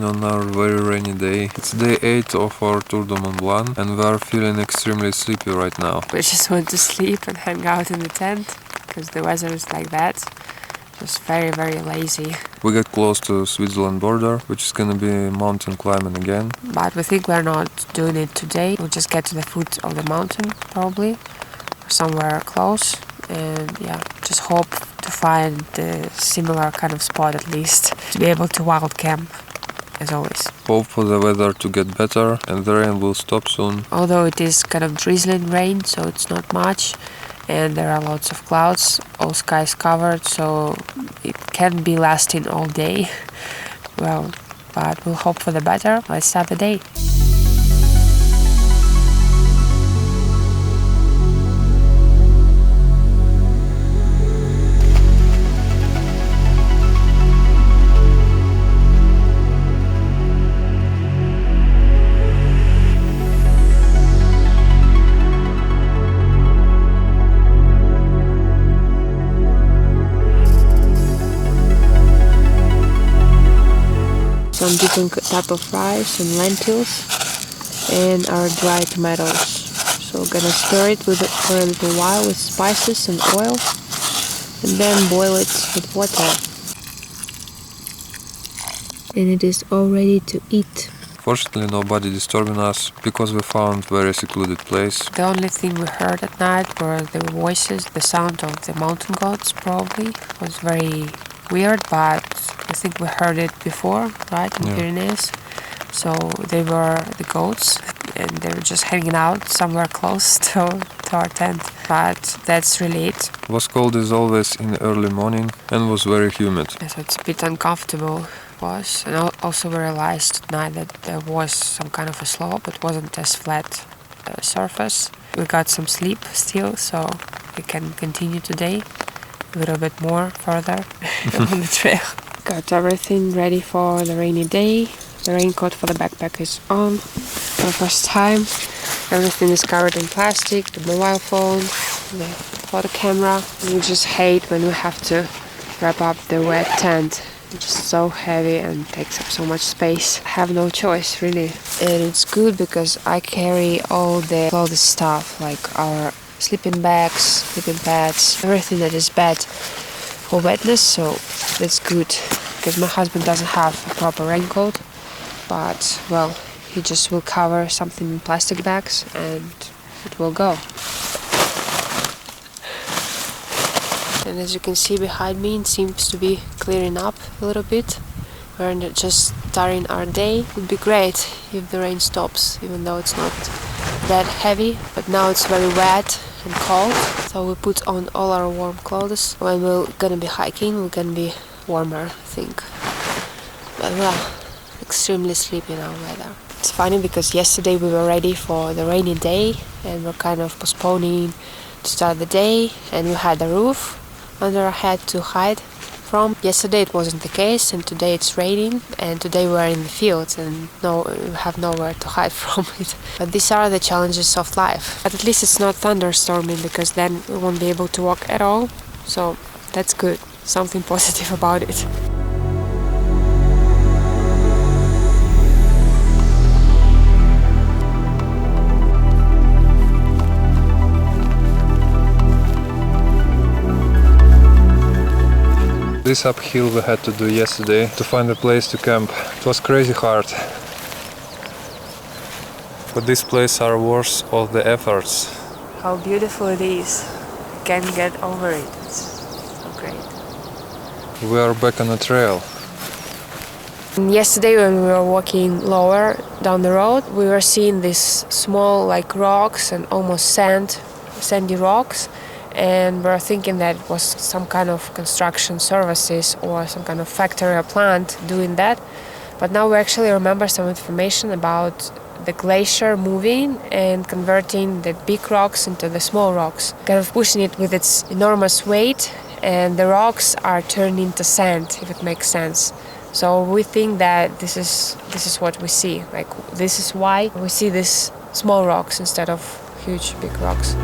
on our very rainy day. It's day 8 of our Tour du Mont Blanc and we are feeling extremely sleepy right now. We just want to sleep and hang out in the tent because the weather is like that. Just very, very lazy. We get close to Switzerland border, which is gonna be mountain climbing again. But we think we're not doing it today. We'll just get to the foot of the mountain probably, or somewhere close. And yeah, just hope to find a similar kind of spot at least, to be able to wild camp, as always. Hope for the weather to get better and the rain will stop soon. Although it is kind of drizzling rain, so it's not much. And there are lots of clouds, all skies covered, so it can be lasting all day. Well, but we'll hope for the better. Let's start the day. Some different type of rice and lentils and our dry tomatoes. So we're gonna stir it for a little while with spices and oil and then boil it with water. And it is all ready to eat. Fortunately nobody disturbing us because we found very secluded place. The only thing we heard at night were the voices, the sound of the mountain goats probably. It was very weird, but I think we heard it before, right, in Pyrenees. So they were the goats and they were just hanging out somewhere close to our tent. But that's really it. It was cold as always in the early morning and was very humid. So it's a bit uncomfortable was. And also we realized at night that there was some kind of a slope. It wasn't as flat surface. We got some sleep still, so we can continue today a little bit more further on the trail. Got everything ready for the rainy day. The raincoat for the backpack is on for the first time. Everything is covered in plastic, the mobile phone, the photo camera. We just hate when we have to wrap up the wet tent. It's just so heavy and takes up so much space. I have no choice really. And it's good because I carry all the clothes stuff like our sleeping bags, sleeping pads, everything that is bad for wetness, so that's good because my husband doesn't have a proper raincoat, but well, he just will cover something in plastic bags and it will go. And as you can see behind me, it seems to be clearing up a little bit. We're just starting our day. It would be great if the rain stops, even though it's not that heavy, but now it's very wet and cold, so we put on all our warm clothes. When we're gonna be hiking, we're gonna be warmer, I think. But well, extremely sleepy now weather. It's funny because yesterday we were ready for the rainy day and we're kind of postponing to start the day, and we had a roof under our head to hide from. Yesterday it wasn't the case, and today it's raining, and today we're in the fields and we have nowhere to hide from it. But these are the challenges of life. But at least it's not thunderstorming, because then we won't be able to walk at all. So that's good. Something positive about it. This uphill we had to do yesterday to find a place to camp. It was crazy hard. But this place are worth all the efforts. How beautiful it is. I can't get over it. It's so great. We are back on the trail. And yesterday when we were walking lower down the road, we were seeing these small like rocks and almost sandy rocks. And we're thinking that it was some kind of construction services or some kind of factory or plant doing that. But now we actually remember some information about the glacier moving and converting the big rocks into the small rocks, kind of pushing it with its enormous weight, and the rocks are turned into sand, if it makes sense. So we think that this is what we see. Like, this is why we see these small rocks instead of huge big rocks.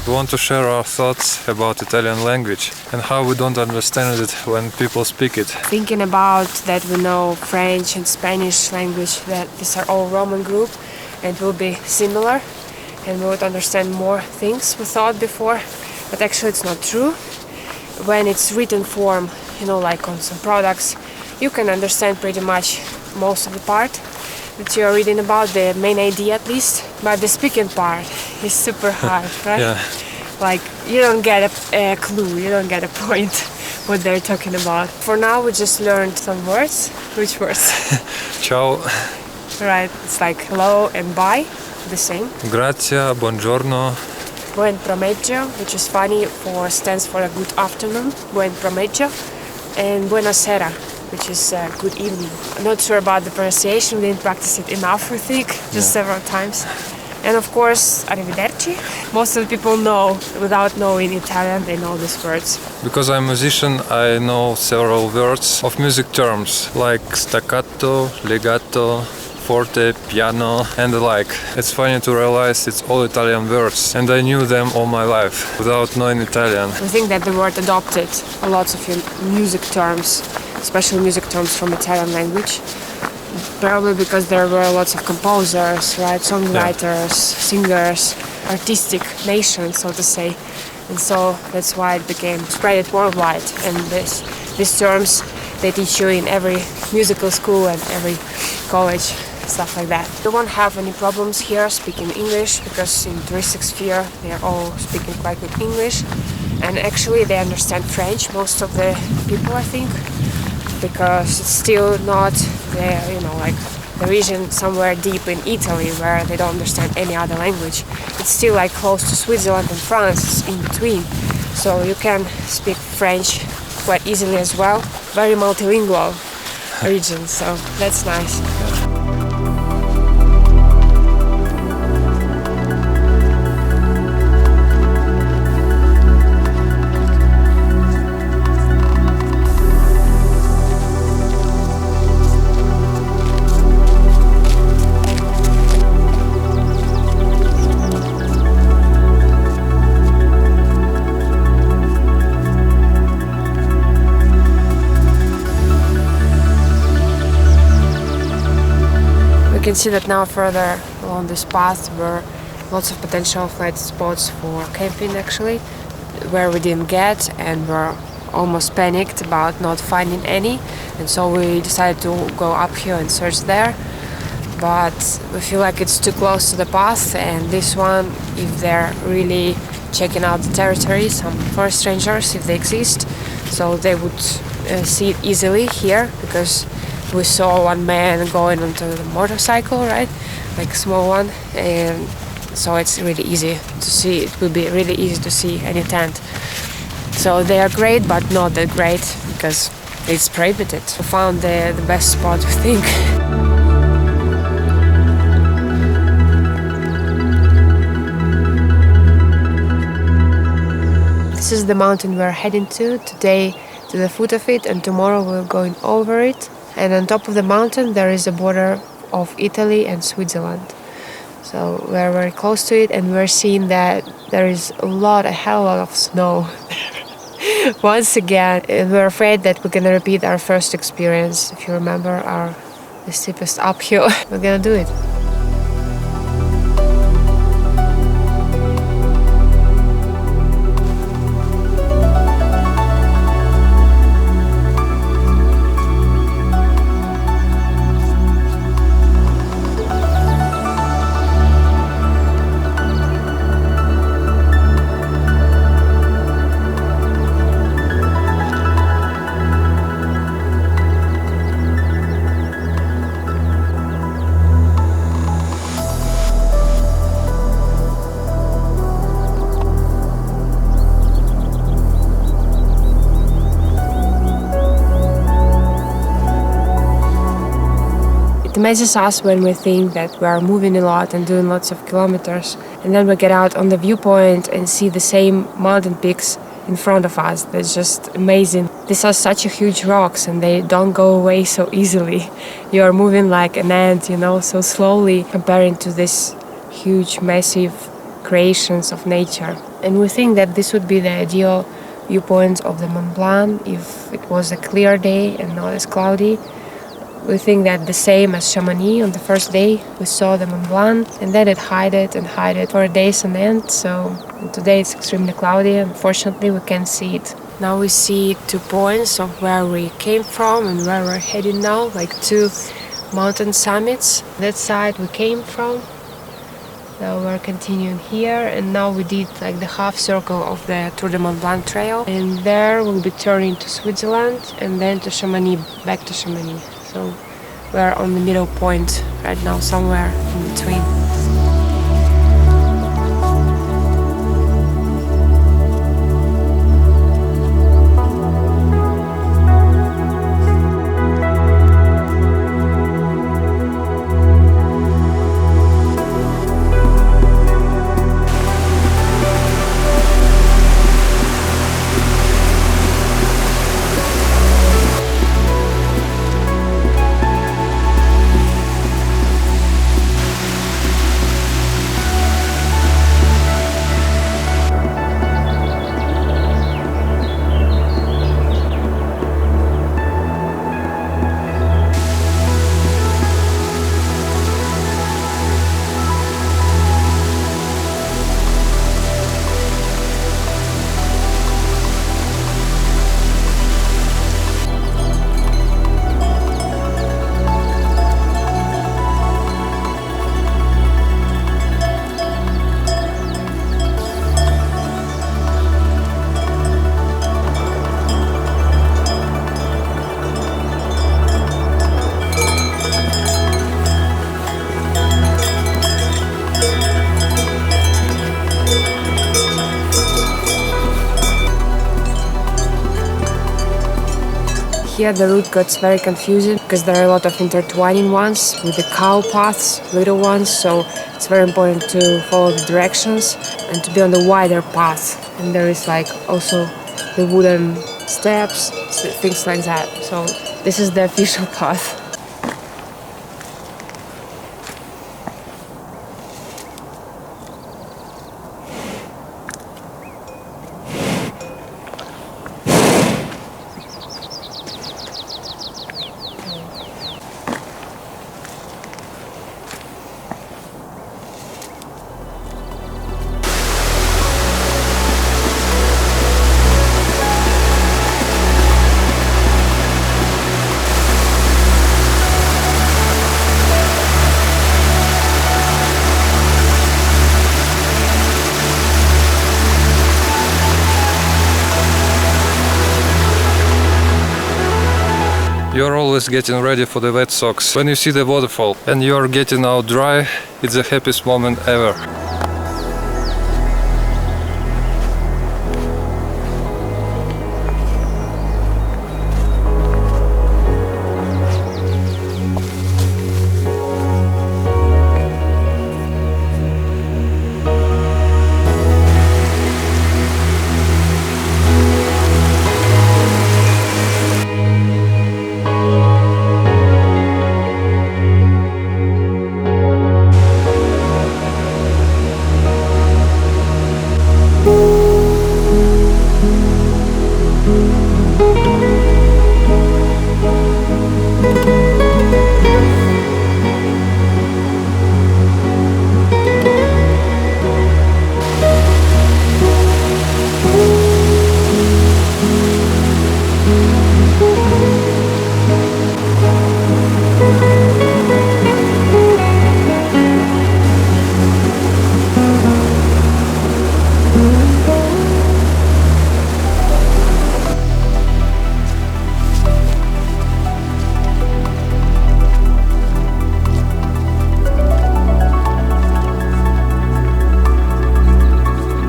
It want to share our thoughts about Italian language and how we don't understand it when people speak it. Thinking about that we know French and Spanish language, that these are all Roman group and will be similar and we would understand more things we thought before, but actually it's not true. When it's written form, you know, like on some products, you can understand pretty much most of the part that you're reading about, the main idea at least, but the speaking part is super hard, right? Yeah. Like, you don't get a clue, you don't get a point what they're talking about. For now, we just learned some words. Which words? Ciao. Right, it's like hello and bye, the same. Grazie, buongiorno. Buen promeggio, which is funny, stands for a good afternoon, buen promeggio, and buonasera, which is good evening. I'm not sure about the pronunciation, we didn't practice it enough, I think, just several times. And of course, arrivederci. Most of the people know, without knowing Italian, they know these words. Because I'm a musician, I know several words of music terms like staccato, legato, forte, piano, and the like. It's funny to realize it's all Italian words, and I knew them all my life without knowing Italian. I think that the word adopted a lot of music terms, especially music terms from Italian language. Probably because there were lots of composers, right, songwriters, singers, artistic nation, so to say. And so that's why it became spread worldwide. And these terms they teach you in every musical school and every college, stuff like that. You won't have any problems here speaking English because in touristic sphere they are all speaking quite good English. And actually they understand French, most of the people, I think, because it's still not the, you know, like the region somewhere deep in Italy where they don't understand any other language. It's still like close to Switzerland and France, it's in between. So you can speak French quite easily as well. Very multilingual region, so that's nice. You can see that now further along this path were lots of potential flight spots for camping actually, where we didn't get and were almost panicked about not finding any, and so we decided to go uphill and search there. But we feel like it's too close to the path, and this one, if they're really checking out the territory, some forest rangers, if they exist, so they would see it easily here, because we saw one man going onto the motorcycle, right, like a small one, and so it's really easy to see. It will be really easy to see any tent. So they are great, but not that great because it's prohibited. We found the best spot, I think. This is the mountain we're heading to today, to the foot of it, and tomorrow we're going over it. And on top of the mountain there is a border of Italy and Switzerland. So we're very close to it, and we're seeing that there is a hell lot of snow there. Once again, we're afraid that we're gonna repeat our first experience. If you remember the steepest uphill, we're gonna do it. It amazes us when we think that we are moving a lot and doing lots of kilometers, and then we get out on the viewpoint and see the same mountain peaks in front of us. That's just amazing. These are such huge rocks and they don't go away so easily. You are moving like an ant, so slowly comparing to these huge, massive creations of nature. And we think that this would be the ideal viewpoint of the Mont Blanc if it was a clear day and not as cloudy. We think that the same as Chamonix, on the first day we saw the Mont Blanc and then it hid it for days on end. So today it's extremely cloudy. Unfortunately, we can't see it. Now we see 2 points of where we came from and where we're heading now, like 2 mountain summits. That side we came from. Now we're continuing here, and now we did like the half circle of the Tour du Mont Blanc trail, and there we'll be turning to Switzerland and then to Chamonix, back to Chamonix. So we're on the middle point right now, somewhere in between. Here the route gets very confusing because there are a lot of intertwining ones with the cow paths, little ones, so it's very important to follow the directions and to be on the wider path. And there is like also the wooden steps, things like that. So this is the official path. You're always getting ready for the wet socks. When you see the waterfall and you're getting out dry, it's the happiest moment ever.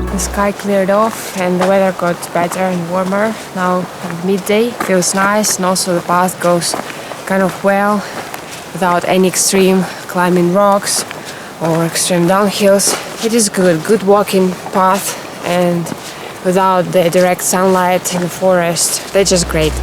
The sky cleared off and the weather got better and warmer. Now at midday feels nice, and also the path goes kind of well without any extreme climbing rocks or extreme downhills. It is good walking path, and without the direct sunlight in the forest, they're just great.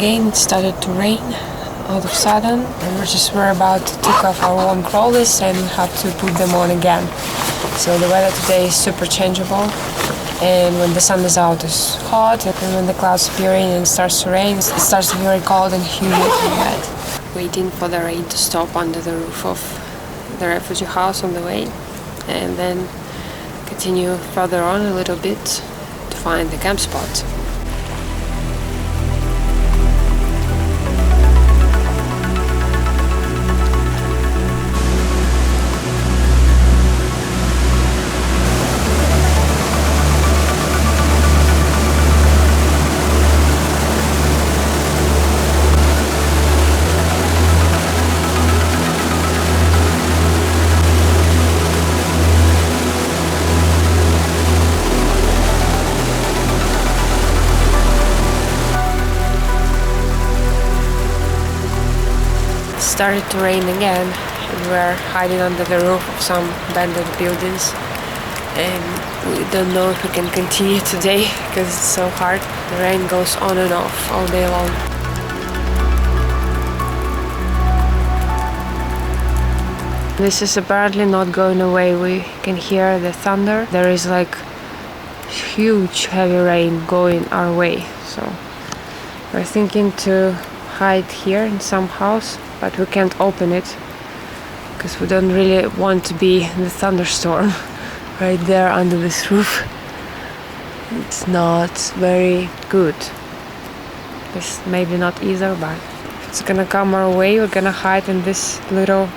again. It started to rain all of a sudden, and we're about to take off our warm clothes and have to put them on again. So the weather today is super changeable, and when the sun is out it's hot, and when the clouds appear in and it starts to rain, it starts to be very cold and humid and wet. Waiting for the rain to stop under the roof of the refugee house on the way, and then continue further on a little bit to find the camp spot. Started to rain again, and we're hiding under the roof of some abandoned buildings, and we don't know if we can continue today because it's so hard. The rain goes on and off all day long. This is apparently not going away. We can hear the thunder. There is like huge heavy rain going our way, so we're thinking to hide here in some house, but we can't open it because we don't really want to be in the thunderstorm right there under this roof. It's not very good. It's maybe not either, but if it's gonna come our way, we're gonna hide in this little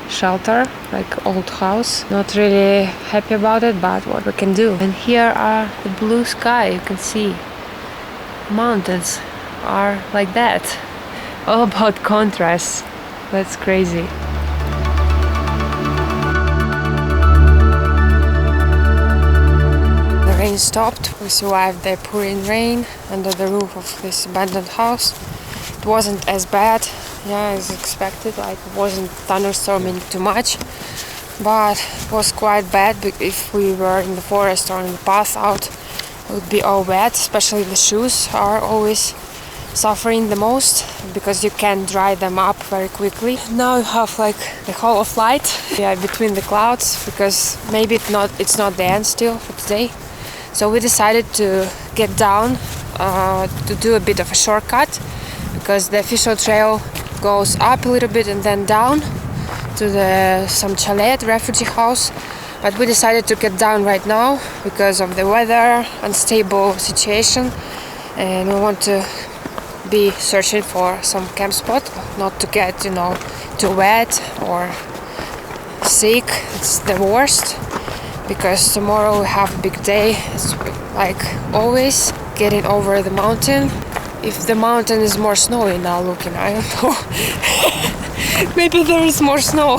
shelter, like old house. Not really happy about it, but what we can do. And here are the blue sky. You can see mountains are like that. All about contrast. That's crazy. The rain stopped. We survived the pouring rain under the roof of this abandoned house. It wasn't as bad, as expected. Like, it wasn't thunderstorming too much, but it was quite bad. If we were in the forest or in the path out, it would be all wet. Especially the shoes are always suffering the most because you can dry them up very quickly. Now you have like the hall of light between the clouds, because maybe it's not the end still for today. So we decided to get down to do a bit of a shortcut, because the official trail goes up a little bit and then down to some chalet at the refugee house. But we decided to get down right now because of the weather, unstable situation, and we want to be searching for some camp spot, not to get too wet or sick. It's the worst, because tomorrow we have a big day. It's like always getting over the mountain. If the mountain is more snowy now looking, I don't know. Maybe there is more snow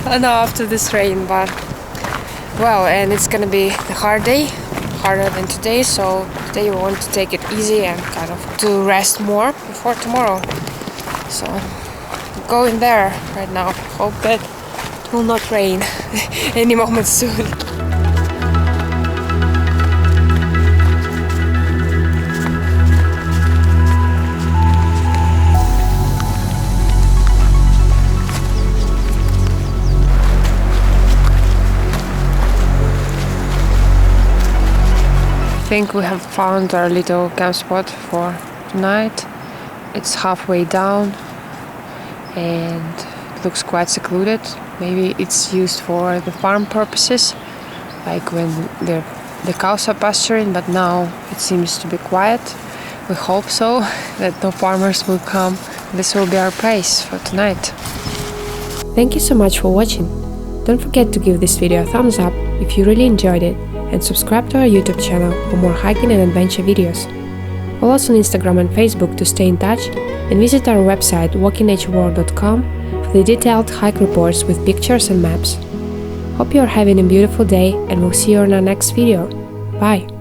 now after this rain, but well, and it's gonna be a hard day, harder than today, so today we want to take it easy and kind of to rest more before tomorrow. So going there right now. Hope that it will not rain any moment soon. I think we have found our little camp spot for tonight. It's halfway down and it looks quite secluded. Maybe it's used for the farm purposes, like when the cows are pasturing, but now it seems to be quiet. We hope so, that no farmers will come. This will be our place for tonight. Thank you so much for watching. Don't forget to give this video a thumbs up if you really enjoyed it, and subscribe to our YouTube channel for more hiking and adventure videos. Follow us on Instagram and Facebook to stay in touch, and visit our website walkingatureworld.com for the detailed hike reports with pictures and maps. Hope you are having a beautiful day, and we'll see you on our next video. Bye!